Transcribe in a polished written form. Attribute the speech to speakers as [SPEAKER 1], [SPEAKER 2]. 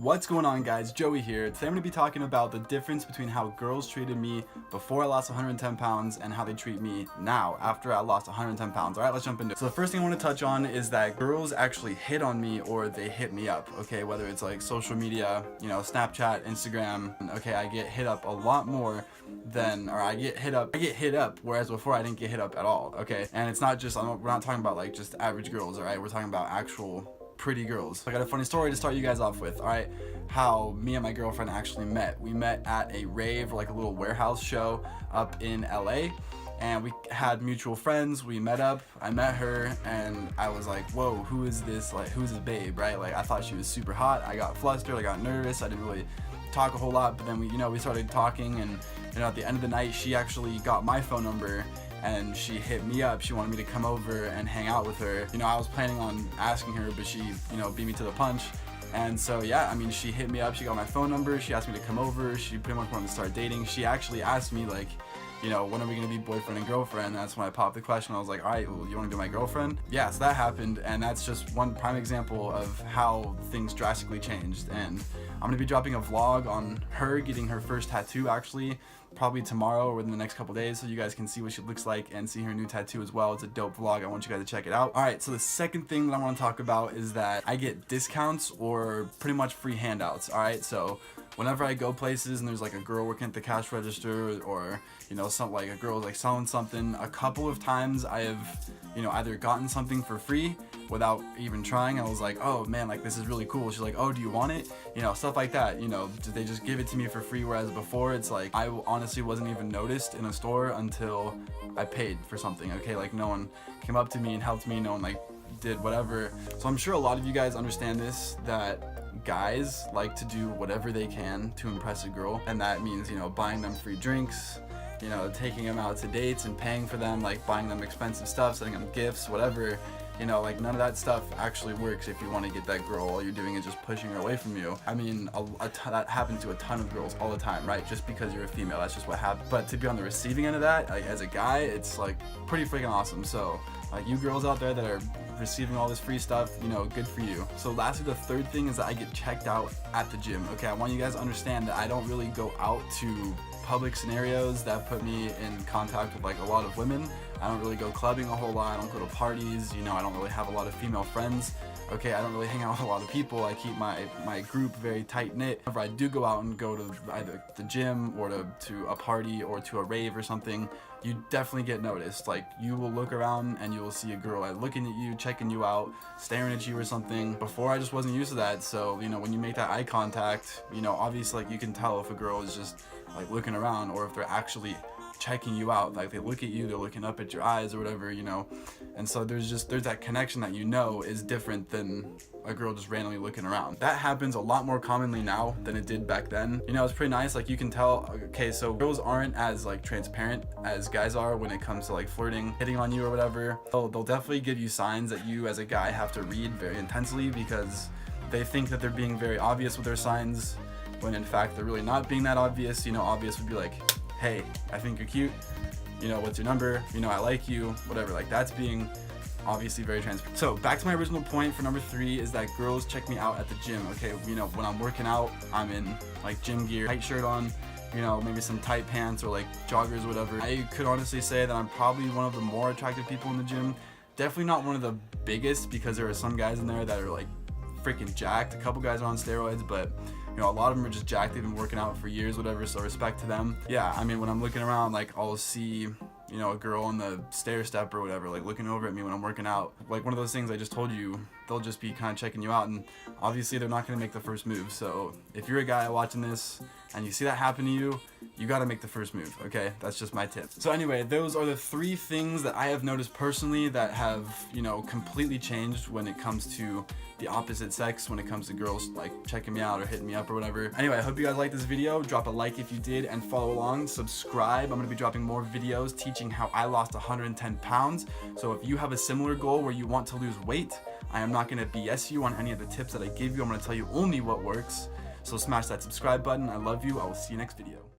[SPEAKER 1] What's going on, guys? Joey here. Today I'm going to be talking about the difference between how girls treated me before I lost 110 pounds and how they treat me now after I lost 110 pounds. Alright, let's jump into it. So the first thing I want to touch on is that girls actually hit on me or they hit me up, okay? Whether it's like social media, Snapchat, Instagram, okay, I get hit up a lot more than, or I get hit up, whereas before I didn't get hit up at all, okay? And it's not just, we're not talking about like just average girls, alright? We're talking about actual pretty girls. I got a funny story to start you guys off with, alright? How me and my girlfriend actually met. We met at a rave, or like a little warehouse show up in LA, and we had mutual friends. We met up, I met her, and I was like, whoa, who is this, like, who's this babe, right? Like, I thought she was super hot. I got flustered, I got nervous, I didn't really talk a whole lot, but then we started talking, and at the end of the night, she actually got my phone number and she hit me up. She wanted me to come over and hang out with her. I was planning on asking her, but she, beat me to the punch. And so, yeah, I mean, she hit me up, she got my phone number, she asked me to come over, she pretty much wanted to start dating. She actually asked me, like, when are we gonna be boyfriend and girlfriend? And that's when I popped the question. I was like, all right, well, you wanna be my girlfriend? Yeah, so that happened, and that's just one prime example of how things drastically changed. And I'm gonna be dropping a vlog on her getting her first tattoo, actually, probably tomorrow or within the next couple days, so you guys can see what she looks like and see her new tattoo as well. It's a dope vlog. I want you guys to check it out. Alright, so the second thing that I want to talk about is that I get discounts or pretty much free handouts. Alright, so whenever I go places and there's like a girl working at the cash register, or something like a girl like selling something, a couple of times I have either gotten something for free without even trying. I was like, oh man, like, this is really cool. She's like, oh, do you want it? Stuff like that. They just give it to me for free, whereas before it's like I honestly wasn't even noticed in a store until I paid for something, okay? Like, no one came up to me and helped me, no one like did whatever. So I'm sure a lot of you guys understand this, that guys like to do whatever they can to impress a girl, and that means buying them free drinks, taking them out to dates and paying for them, like buying them expensive stuff, sending them gifts, whatever. Like, none of that stuff actually works if you want to get that girl. All you're doing is just pushing her away from you. I mean, that happens to a ton of girls all the time, right? Just because you're a female, that's just what happens. But to be on the receiving end of that, like, as a guy, it's like pretty freaking awesome. So like, you girls out there that are receiving all this free stuff, good for you. So lastly, the third thing is that I get checked out at the gym. Okay, I want you guys to understand that I don't really go out to public scenarios that put me in contact with like a lot of women. I don't really go clubbing a whole lot. I don't go to parties. I don't really have a lot of female friends. Okay, I don't really hang out with a lot of people. I keep my group very tight knit. Whenever I do go out and go to either the gym or to a party or to a rave or something, you definitely get noticed. Like, you will look around and you will see a girl like looking at you, checking you out, staring at you or something. Before, I just wasn't used to that. So when you make that eye contact, obviously, like, you can tell if a girl is just like looking around or if they're actually checking you out. Like, they look at you, they're looking up at your eyes or whatever, and so there's that connection that is different than a girl just randomly looking around. That happens a lot more commonly now than it did back then. It's pretty nice. Like, you can tell, okay, so girls aren't as like transparent as guys are when it comes to like flirting, hitting on you or whatever. They'll definitely give you signs that you as a guy have to read very intensely, because they think that they're being very obvious with their signs, when in fact they're really not being that obvious. Obvious would be like, hey, I think you're cute, what's your number, I like you, whatever. Like, that's being obviously very transparent. So back to my original point for number 3 is that girls check me out at the gym. Okay, when I'm working out, I'm in like gym gear, tight shirt on, maybe some tight pants or like joggers or whatever. I could honestly say that I'm probably one of the more attractive people in the gym. Definitely not one of the biggest, because there are some guys in there that are like freaking jacked. A couple guys are on steroids, but a lot of them are just jacked. They've been working out for years, whatever, so respect to them. Yeah, I mean, when I'm looking around, like, I'll see, a girl on the stair step or whatever, like, looking over at me when I'm working out. Like, one of those things I just told you, they'll just be kind of checking you out, and obviously they're not going to make the first move. So if you're a guy watching this and you see that happen to you, you got to make the first move, okay? That's just my tip. So anyway, those are the 3 things that I have noticed personally that have, completely changed when it comes to the opposite sex, when it comes to girls like checking me out or hitting me up or whatever. Anyway, I hope you guys liked this video. Drop a like if you did, and follow along, subscribe. I'm gonna be dropping more videos teaching how I lost 110 pounds. So if you have a similar goal where you want to lose weight, I am not gonna BS you on any of the tips that I give you. I'm gonna tell you only what works. So smash that subscribe button. I love you. I will see you next video.